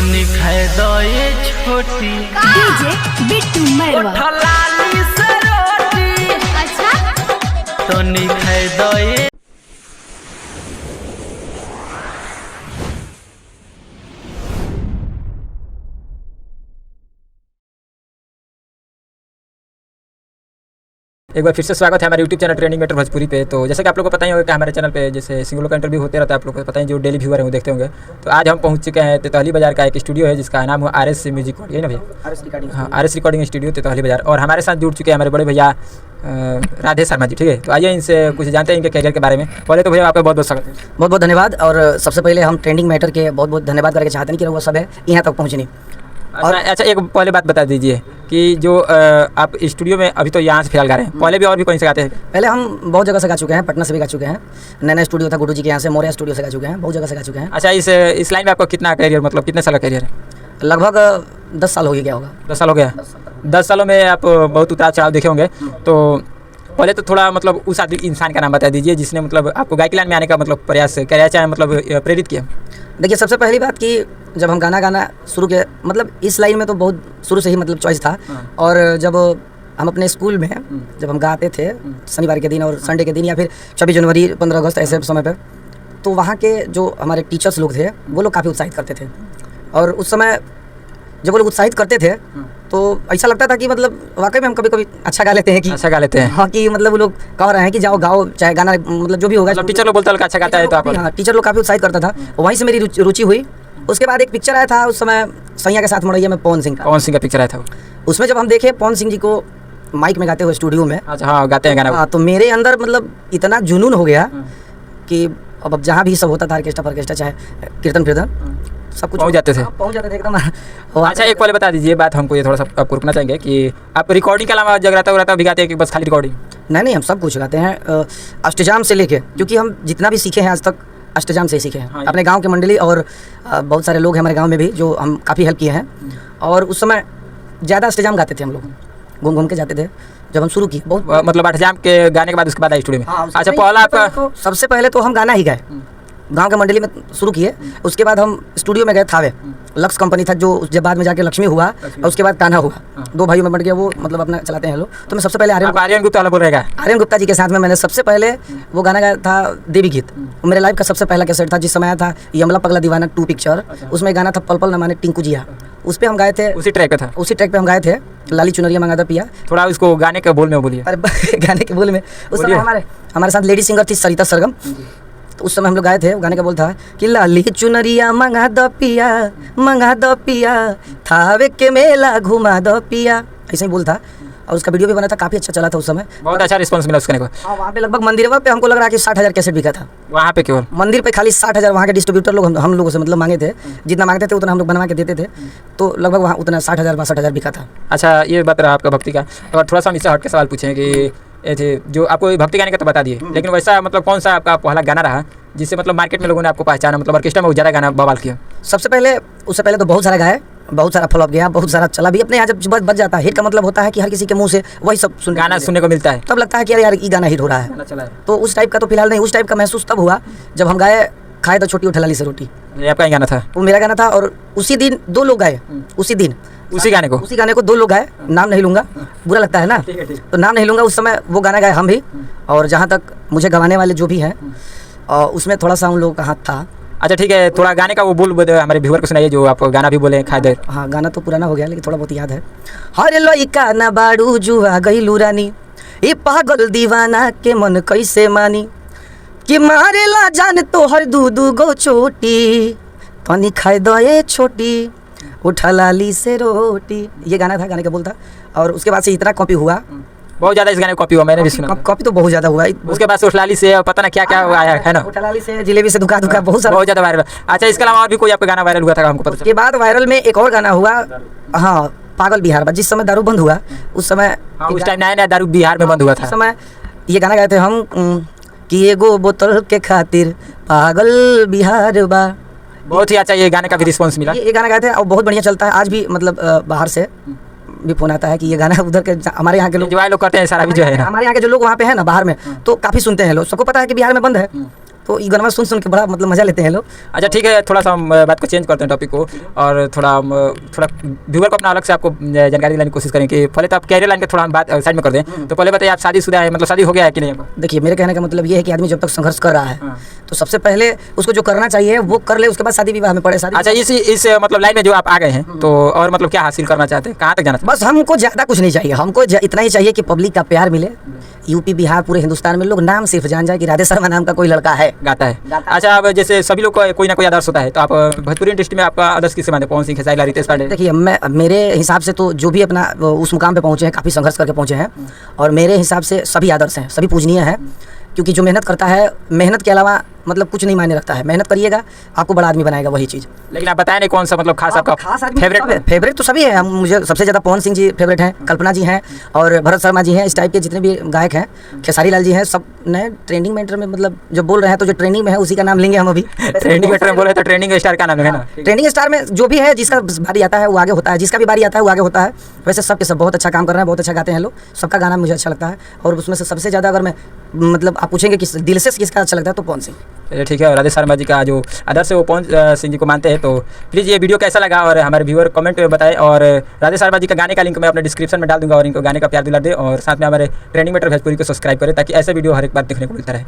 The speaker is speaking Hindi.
निखाए दो ये छोटी डीजे बिट्टू मैरवा ठलाली से रोटी। अच्छा तो निखाए दो ये एक बार फिर से स्वागत है हमारे YouTube channel trending matter Bhojpuri पे। तो जैसे कि आप लोगों को पता ही होगा कि हमारे चैनल पे जैसे सिंगलों का इंटरव्यू होते रहता है, आप लोगों को पता है, जो डेली व्यूअर हैं वो देखते होंगे। तो आज हम पहुंच चुके हैं तेतौली बाजार का एक स्टूडियो है जिसका नाम है RS म्यूजिक, यही ना भैया? हाँ, RS रिकॉर्डिंग स्टूडियो तेतौली बाजार। और हमारे साथ जुड़ चुके हैं हमारे बड़े भैया राधे शर्मा जी। ठीक है, तो आइए इनसे कुछ जानते हैं इनके कैरियर के बारे में। पहले तो भैया आपका बहुत बहुत स्वागत है। बहुत बहुत धन्यवाद। और सबसे पहले हम ट्रेंडिंग मैटर के बहुत बहुत धन्यवाद करके चाहते हैं कि वो सब है यहाँ तक पहुँचने। अच्छा, एक पहले बात बता दीजिए कि जो आप स्टूडियो में अभी तो यहाँ से फिलहाल गा रहे हैं, पहले भी और भी कहीं से गाते हैं? पहले हम बहुत जगह से गा चुके हैं, पटना से भी गा चुके हैं, नैना स्टूडियो था गुड्डू जी के यहाँ से, मोरिया स्टूडियो से गा चुके हैं, बहुत जगह से गा चुके हैं। अच्छा, इस लाइन में आपको कितना कैरियर, मतलब कितने साल का कैरियर है? लगभग 10 साल हो गया होगा। 10 साल हो गया। 10 सालों में आप बहुत उतार चढ़ाव देखे होंगे। तो पहले तो थोड़ा मतलब उस आदमी इंसान का नाम बता दीजिए जिसने मतलब आपको गायकी लाइन में आने का मतलब प्रयास कराया, चाहे मतलब प्रेरित किया। देखिए, सबसे पहली बात कि जब हम गाना शुरू किए, मतलब इस लाइन में तो बहुत शुरू से ही मतलब चॉइस था। और जब हम अपने स्कूल में जब हम गाते थे शनिवार के दिन और संडे के दिन, या फिर 26 जनवरी 15 अगस्त ऐसे समय पर, तो वहाँ के जो हमारे टीचर्स लोग थे वो लोग काफ़ी उत्साहित करते थे। और उस समय जब वो लोग उत्साहित करते थे तो ऐसा लगता था कि मतलब वाकई में हम कभी कभी अच्छा गा लेते हैं, कि अच्छा गा लेते हैं। हाँ, कि मतलब वो लोग कह रहे हैं कि जाओ गाओ, चाहे गाना मतलब जो भी होगा। मतलब टीचर लोग बोलता है अच्छा गाता है तो आप? हाँ, टीचर लोग काफ़ी उत्साहित करता था, वहीं से मेरी रुचि हुई। उसके बाद एक पिक्चर आया था उस समय सैया के साथ मड़ैया में, पवन सिंह का पिक्चर आया था। उसमें जब हम देखे पवन सिंह जी को माइक में गाते हुए स्टूडियो में, अच्छा हाँ, गाते हैं गाना। हाँ, तो मेरे अंदर मतलब इतना जुनून हो गया कि अब जहाँ भी सब होता था, ऑर्केस्ट्रा चाहे कीर्तन सब कुछ पहुँच जाते थे एकदम। अच्छा, एक पहले बता दीजिए बात, हमको ये थोड़ा सा आपको रुकना चाहेंगे कि आप रिकॉर्डिंग के अलावा जगराता भी गाते हैं कि बस खाली रिकॉर्डिंग? नहीं, हम सब कुछ गाते हैं, अष्टजाम से लेके, क्योंकि हम जितना भी सीखे हैं आज तक अष्टजाम से ही सीखे हैं। हाँ, अपने गांव के मंडली और बहुत सारे लोग हैं हमारे गांव में भी जो हम काफ़ी हेल्प किए हैं। और उस समय ज़्यादा अष्टजाम गाते थे हम लोग, घूम के जाते थे जब हम शुरू किए। बहुत मतलब अष्टजाम के गाने के बाद उसके बाद आई स्टूडियो में? हाँ, अच्छा, पहला आपका तो सबसे पहले तो हम गाना ही गाए, गांव के मंडली में शुरू किए। उसके बाद हम स्टूडियो में गए थावे, लक्स कंपनी था जो जब बाद में जाके लक्ष्मी हुआ, और उसके बाद कान्हा हुआ। 2 भाइयों में बढ़ गया, वो मतलब अपना चलाते हैं लोग। तो मैं सबसे पहले आर्यन गुप्ता वाला बोल रहेगा, आर्यन गुप्ता जी के साथ में मैंने सबसे पहले वो गाना गाया था, देवी गीत। मेरे लाइफ का सबसे पहला कैसेट था, जिस समय आया था यमला पगला दीवाना 2 पिक्चर। उसमें गाना था पल पल न माने टिंकू जिया, उस पर हम गाए थे। उसी ट्रैक पे था? उसी ट्रैक पे हम गाए थे, लाली चुनरिया मंगा दा पिया। थोड़ा उसको गाने के बोल में बोलिए। गाने के बोल में उस समय हमारे साथ लेडी सिंगर थी सरिता सरगम। तो उस समय हम लोग गाए थे, गाने का बोल था कि लाली चुनरिया मंगा दो पिया, थावे के मेला घुमा दो पिया, ऐसे ही बोल था। और उसका वीडियो भी बना था, काफ़ी अच्छा चला था उस समय, बहुत अच्छा रिस्पांस मिला उसके। हाँ, वहाँ पे लगभग मंदिर पे हमको लग रहा है कि 60,000 कैसेट बिका था। वहाँ पे केवल मंदिर पे खाली 60,000 वहाँ के डिस्ट्रीब्यूटर लोग हम लोगों से मतलब मांगे थे, जितना मांगते थे उतना हम लोग बनवा के देते थे। तो लगभग वहाँ उतना 60,000-62,000 बिका था। अच्छा, ये बात रहा आपका भक्ति का। और थोड़ा सा हम इससे हट के सवाल पूछें कि जो आपको भक्ति गाने का तो बता दिए, लेकिन वैसा मतलब कौन सा आपका पहला गाना रहा जिससे मतलब मार्केट में लोगों ने आपको पहचाना, मतलब ऑर्केस्ट्रा में ज़्यादा गाना बवाल किया? सबसे पहले उससे पहले तो बहुत सारा गाए, बहुत सारा फॉलोअप गया, बहुत सारा चला भी। अपने यहाँ जब बच जाता है हिट का मतलब होता है कि हर किसी के मुंह से वही सब गाना सुनने को मिलता है, तब लगता है कि यार ये गाना हिट हो रहा है। तो उस टाइप का तो फिलहाल नहीं, उस टाइप का महसूस तब हुआ जब हम गाए खाए तो छोटी ठलाली से रोटी। ये आपका ही गाना था? वो मेरा गाना था। और उसी दिन 2 लोग गाए, उसी गाने को 2 लोग गाए। नाम नहीं लूँगा, बुरा लगता है ना, तो नाम नहीं लूँगा। उस समय वो गाना गाए हम भी। और जहाँ तक मुझे गवाने वाले जो भी हैं, उसमें थोड़ा सा उन लोगों का हाथ था। अच्छा ठीक है, थोड़ा गाने का वो बोल हमारे व्यूअर को सुनाइए, जो आप गाना भी बोले खाए देर। हाँ, गाना तो पुराना हो गया लेकिन थोड़ा बहुत याद है। हरे लइका ना बाड़ू जुआ गइलू रानी, ये पागल दीवाना के मन कैसे मानी, कि मारेला जान तो हर 2 गो चोटी, तनी खाए दो ये छोटी, उठा लाली से रोटी। ये गाना था, गाने का बोल था। और उसके बाद से इतना कॉपी हुआ, बहुत ज़्यादा इस गाने को कॉपी हुआ, मैंने भी सुना। कॉपी तो बहुत ज़्यादा हुआ। उसके बाद उठलाली से पता ना क्या क्या आया है ना, उठलाली से, जिलेबी से, दुका बहुत ज़्यादा वायरल। अच्छा, इसके अलावा और भी कोई आपका गाना वायरल हुआ था हमको पता? उसके बाद वायरल में एक और गाना हुआ, हाँ, पागल बिहार में। जिस समय दारू बंद हुआ उस समय, उस टाइम नया दारू बिहार में बंद हुआ था, उस समय ये गाना गाए थे हम कि एगो बोतल के खातिर पागल बिहार बा। बहुत ही अच्छा ये गाने का भी रिस्पांस मिला। ये गाना गाए थे और बहुत बढ़िया चलता है आज भी। मतलब बाहर से भी फोन आता है कि ये गाना उधर के हमारे यहाँ के लोग लोग करते हैं, सारा भी जो है हमारे यहाँ के जो लोग वहाँ पे हैं ना बाहर में, तो काफ़ी सुनते हैं लोग। सबको पता है कि बिहार में बंद है, तो ये गाना सुन के बड़ा मतलब मज़ा लेते हैं लोग। अच्छा ठीक है, थोड़ा सा हम बात को चेंज करते हैं टॉपिक को, और थोड़ा व्यूअर को अपना अलग से आपको जानकारी दिलाने की कोशिश करें कि पहले तो आप कैरियर लाइन के थोड़ा हम बात साइड में कर दें। तो पहले बताइए, आप शादीशुदा है, मतलब शादी हो गया है कि नहीं? देखिए, मेरे कहने का मतलब ये है कि आदमी जब तक संघर्ष कर रहा है तो सबसे पहले उसको जो करना चाहिए वो कर ले, उसके बाद शादी विवाह में पड़े। शादी अच्छा, इस मतलब लाइन में जो आप आ गए हैं, तो और मतलब क्या हासिल करना चाहते हैं, कहाँ तक जाना? बस हमको ज़्यादा कुछ नहीं चाहिए, हमको इतना ही चाहिए कि पब्लिक का प्यार मिले। यूपी बिहार पूरे हिंदुस्तान में लोग नाम सिर्फ जान जाए कि राधे शर्मा नाम का कोई लड़का है, गाता है। अच्छा, अब जैसे सभी लोग को कोई ना कोई आदर्श होता है, तो आप भोजपुरी इंडस्ट्री में आपका आदर्श किससे मानते हैं? पवन सिंह, खेसारी लाल, रितेश पांडे? देखिए, मेरे हिसाब से तो जो भी अपना उस मुकाम पे पहुँचे हैं, काफ़ी संघर्ष करके पहुँचे हैं, और मेरे हिसाब से सभी आदर्श हैं, सभी पूजनीय हैं। क्योंकि जो मेहनत करता है, मेहनत के अलावा मतलब कुछ नहीं मायने रखता है। मेहनत करिएगा, आपको बड़ा आदमी बनाएगा वही चीज़। लेकिन आप बताएं नहीं कौन सा मतलब खास आपका फेवरेट? फेवरेट तो सभी है। मुझे सबसे ज़्यादा पवन सिंह जी फेवरेट हैं, कल्पना जी हैं, और भरत शर्मा जी हैं। इस टाइप के जितने भी गायक हैं, खेसारी लाल जी हैं, सब नए ट्रेंडिंग मैटर में मतलब जो बोल रहे हैं, तो जो ट्रेंडिंग में है उसी का नाम लेंगे हम अभी। ट्रेंडिंग मैटर में बोले तो ट्रेंडिंग स्टार का नाम है ना? ट्रेंडिंग स्टार में जो भी है, जिसका बारी आता है वो आगे होता है, जिसका भी बारी आता है वो आगे होता है। वैसे सब के सब बहुत अच्छा काम कर रहे हैं, बहुत अच्छा गाते हैं लोग, सबका गाना मुझे अच्छा लगता है। और उसमें से सबसे ज़्यादा अगर मैं मतलब आप पूछेंगे कि दिल से किसका अच्छा लगता है, तो पवन सिंह। ठीक है, राधे शर्मा जी का जो आदर्श है वो पवन सिंह जी को मानते हैं। तो प्लीज़ ये वीडियो कैसा लगा और हमारे व्यूअर कमेंट में बताएं, और राधे शर्मा जी का गाने का लिंक मैं अपने डिस्क्रिप्शन में डाल दूंगा, और इनको गाने का प्यार दिला दें, और साथ में हमारे ट्रेंडिंग मैटर भोजपुरी को सब्सक्राइब करें, ताकि ऐसे वीडियो हर एक बार देखने को मिलता रहे।